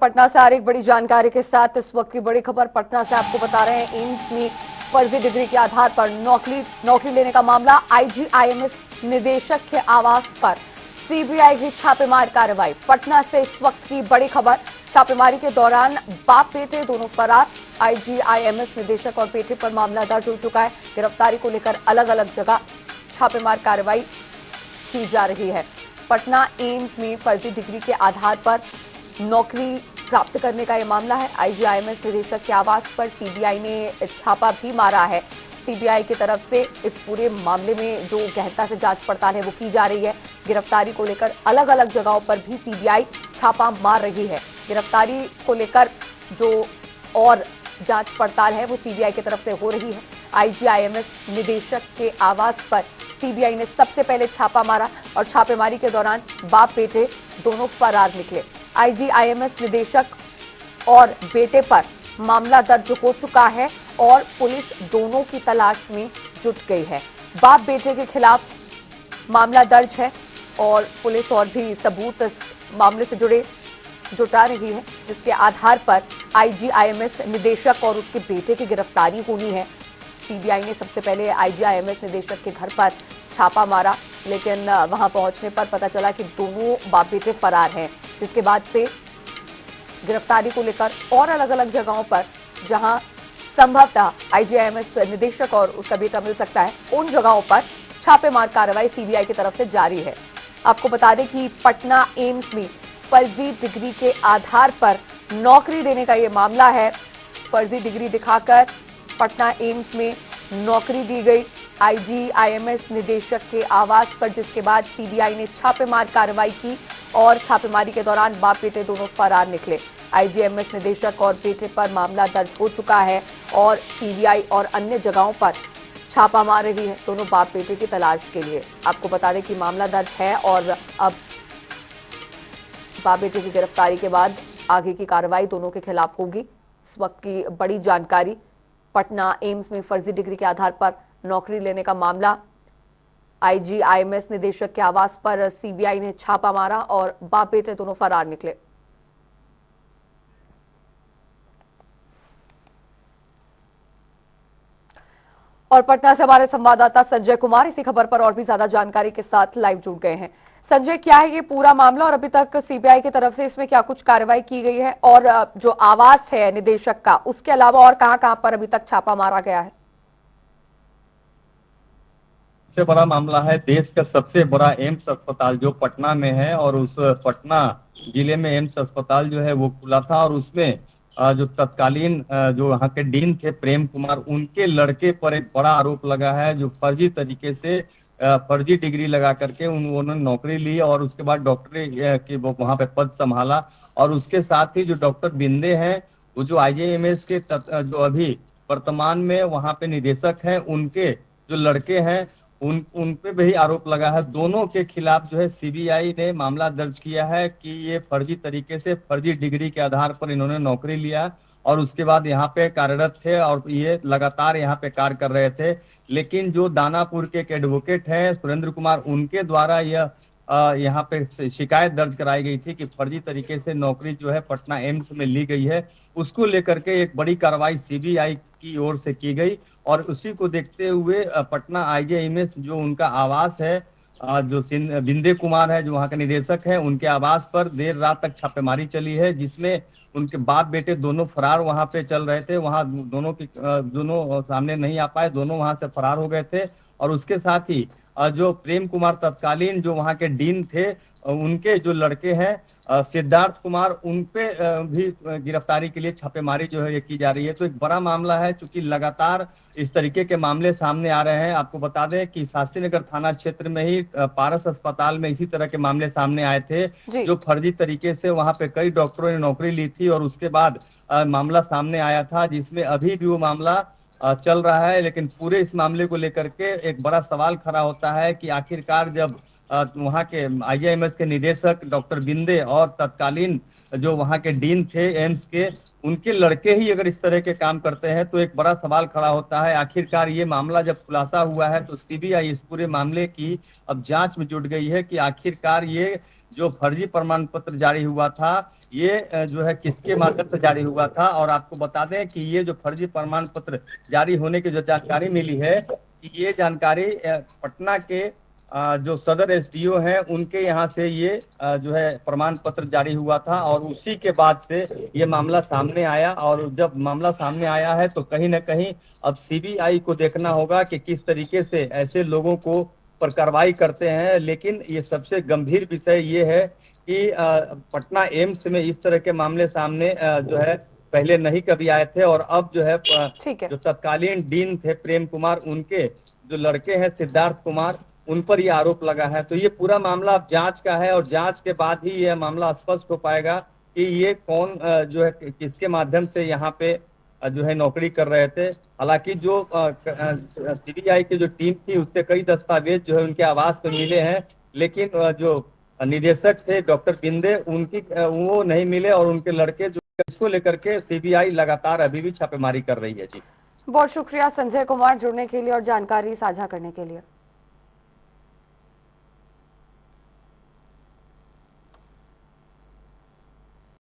पटना से आ रही एक बड़ी जानकारी के साथ इस वक्त की बड़ी खबर पटना से आपको बता रहे हैं। एम्स में फर्जी डिग्री के आधार पर नौकरी लेने का मामला। आईजीआईएमएस निदेशक के आवास पर सीबीआई की छापेमार कार्रवाई। पटना से इस वक्त की बड़ी खबर। छापेमारी के दौरान बाप बेटे दोनों फरार। आईजीआईएमएस निदेशक और बेटे पर मामला दर्ज हो चुका है। गिरफ्तारी को लेकर अलग अलग जगह छापेमार कार्रवाई की जा रही है। पटना एम्स में फर्जी डिग्री के आधार पर नौकरी प्राप्त करने का यह मामला है। आईजीआईएमएस निदेशक के आवास पर सीबीआई ने छापा भी मारा है। सीबीआई की तरफ से इस पूरे मामले में जो गहनता से जांच पड़ताल है वो की जा रही है। गिरफ्तारी को लेकर अलग अलग जगहों पर भी सीबीआई छापा मार रही है। गिरफ्तारी को लेकर जो और जांच पड़ताल है वो सीबीआई की तरफ से हो रही है। आईजीआईएमएस निदेशक के आवास पर सीबीआई ने सबसे पहले छापा मारा और छापेमारी के दौरान बाप बेटे दोनों फरार निकले। आईजीआईएमएस निदेशक और बेटे पर मामला दर्ज हो चुका है और पुलिस दोनों की तलाश में जुट गई है। बाप बेटे के खिलाफ मामला दर्ज है और पुलिस और भी सबूत इस मामले से जुटा रही है, जिसके आधार पर आईजीआईएमएस निदेशक और उसके बेटे की गिरफ्तारी होनी है। सीबीआई ने सबसे पहले आईजीआईएमएस निदेशक के घर पर छापा मारा, लेकिन वहां पहुंचने पर पता चला कि दोनों बाप बेटे फरार हैं। जिसके बाद से गिरफ्तारी को लेकर और अलग अलग जगहों पर जहां संभवतः आईजीआईएमएस निदेशक और उसका बेटा मिल सकता है, उन जगहों पर छापेमार कार्रवाई सीबीआई की तरफ से जारी है। आपको बता दें कि पटना एम्स में फर्जी डिग्री के आधार पर नौकरी देने का यह मामला है। फर्जी डिग्री दिखाकर पटना एम्स में नौकरी दी गई आईजीआईएमएस निदेशक के आवास पर, जिसके बाद सीबीआई ने छापेमार कार्रवाई की और छापेमारी के दौरान बाप बेटे दोनों फरार निकले। आईजीआईएमएस निदेशक और बेटे पर मामला दर्ज हो चुका है और सीबीआई और अन्य जगहों पर छापा मार रही है दोनों बाप बेटे की तलाश के लिए। आपको बता दें कि मामला दर्ज है और अब बाप बेटे की गिरफ्तारी के बाद आगे की कार्रवाई दोनों के खिलाफ होगी। इस वक्त की बड़ी जानकारी। पटना एम्स में फर्जी डिग्री के आधार पर नौकरी लेने का मामला। आईजीआईएमएस निदेशक के आवास पर सीबीआई ने छापा मारा और बाप बेटे दोनों फरार निकले। और पटना से हमारे संवाददाता संजय कुमार इसी खबर पर और भी ज्यादा जानकारी के साथ लाइव जुड़ गए हैं। संजय, क्या है ये पूरा मामला और अभी तक सीबीआई की तरफ से इसमें क्या कुछ कार्रवाई की गई है, और जो आवास है निदेशक का, उसके अलावा और कहां-कहां पर अभी तक छापा मारा गया है? सबसे बड़ा मामला है देश का सबसे बड़ा एम्स अस्पताल जो पटना में है, और उस पटना जिले में एम्स अस्पताल जो है वो खुला था, और उसमें जो तत्कालीन जो वहाँ के डीन थे प्रेम कुमार, उनके लड़के पर एक बड़ा आरोप लगा है, जो फर्जी तरीके से फर्जी डिग्री लगा करके उन्होंने नौकरी ली और उसके बाद डॉक्टरी की वो वहाँ पे पद संभाला। और उसके साथ ही जो डॉक्टर बिंदे हैं, वो जो आईजीआईएमएस के जो अभी वर्तमान में वहाँ पे निदेशक हैं, उनके जो लड़के हैं, उन पे भी आरोप लगा है। दोनों के खिलाफ जो है सीबीआई ने मामला दर्ज किया है कि ये फर्जी तरीके से फर्जी डिग्री के आधार पर इन्होंने नौकरी लिया और उसके बाद यहाँ पे कार्यरत थे और ये लगातार यहाँ पे कार्य कर रहे थे। लेकिन जो दानापुर के एक एडवोकेट हैं सुरेंद्र कुमार, उनके द्वारा यह यहाँ पे शिकायत दर्ज कराई गई थी कि फर्जी तरीके से नौकरी जो है पटना एम्स में ली गई है। उसको लेकर के एक बड़ी कार्रवाई सीबीआई की ओर से की गई और उसी को देखते हुए पटना आईजीआईएमएस जो उनका आवास है, जो बिंदे कुमार है जो वहाँ के निदेशक है, उनके आवास पर देर रात तक छापेमारी चली है, जिसमें उनके बाप बेटे दोनों फरार वहाँ पे चल रहे थे। वहाँ दोनों सामने नहीं आ पाए, दोनों वहाँ से फरार हो गए थे। और उसके साथ ही जो प्रेम कुमार तत्कालीन जो वहाँ के डीन थे, उनके जो लड़के हैं सिद्धार्थ कुमार, उन पे भी गिरफ्तारी के लिए छापेमारी जो है ये की जा रही है। तो एक बड़ा मामला है, क्योंकि लगातार इस तरीके के मामले सामने आ रहे हैं। आपको बता दें कि शास्त्री नगर थाना क्षेत्र में ही पारस अस्पताल में इसी तरह के मामले सामने आए थे, जी। जो फर्जी तरीके से वहां पे कई डॉक्टरों ने नौकरी ली थी और उसके बाद मामला सामने आया था, जिसमें अभी भी वो मामला चल रहा है। लेकिन पूरे इस मामले को लेकर के एक बड़ा सवाल खड़ा होता है कि आखिरकार जब वहाँ के आईजीआईएमएस के निदेशक डॉक्टर बिंदे और तत्कालीन जो वहाँ के डीन थे एम्स के, उनके लड़के ही अगर इस तरह के काम करते हैं तो एक बड़ा सवाल खड़ा होता है। आखिरकार ये मामला जब खुलासा हुआ है तो सीबीआई इस पूरे मामले की अब जांच में जुट गई है कि आखिरकार ये जो फर्जी प्रमाण पत्र जारी हुआ था ये जो है किसके माध्यम से जारी हुआ था। और आपको बता दें कि ये जो फर्जी प्रमाण पत्र जारी होने की जो जानकारी मिली है कि ये जानकारी पटना के जो सदर एसडीओ हैं उनके यहाँ से ये जो है प्रमाण पत्र जारी हुआ था और उसी के बाद से ये मामला सामने आया। और जब मामला सामने आया है तो कहीं ना कहीं अब सीबीआई को देखना होगा कि किस तरीके से ऐसे लोगों को पर कार्रवाई करते हैं। लेकिन ये सबसे गंभीर विषय ये है कि पटना एम्स में इस तरह के मामले सामने जो है पहले नहीं कभी आए थे। और अब जो है ठीक है। जो तत्कालीन डीन थे प्रेम कुमार उनके जो लड़के हैं सिद्धार्थ कुमार उन पर यह आरोप लगा है। तो ये पूरा मामला अब जांच का है और जांच के बाद ही यह मामला स्पष्ट हो पाएगा कि ये कौन जो है किसके माध्यम से यहाँ पे जो है नौकरी कर रहे थे। हालांकि जो सीबीआई की जो टीम थी उससे कई दस्तावेज जो है उनके आवास पे मिले हैं। लेकिन जो निदेशक थे डॉक्टर बिंदे उनकी वो नहीं मिले और उनके लड़के जो इसको लेकर के सीबीआई लगातार अभी भी छापेमारी कर रही है। जी बहुत शुक्रिया संजय कुमार जुड़ने के लिए और जानकारी साझा करने के लिए।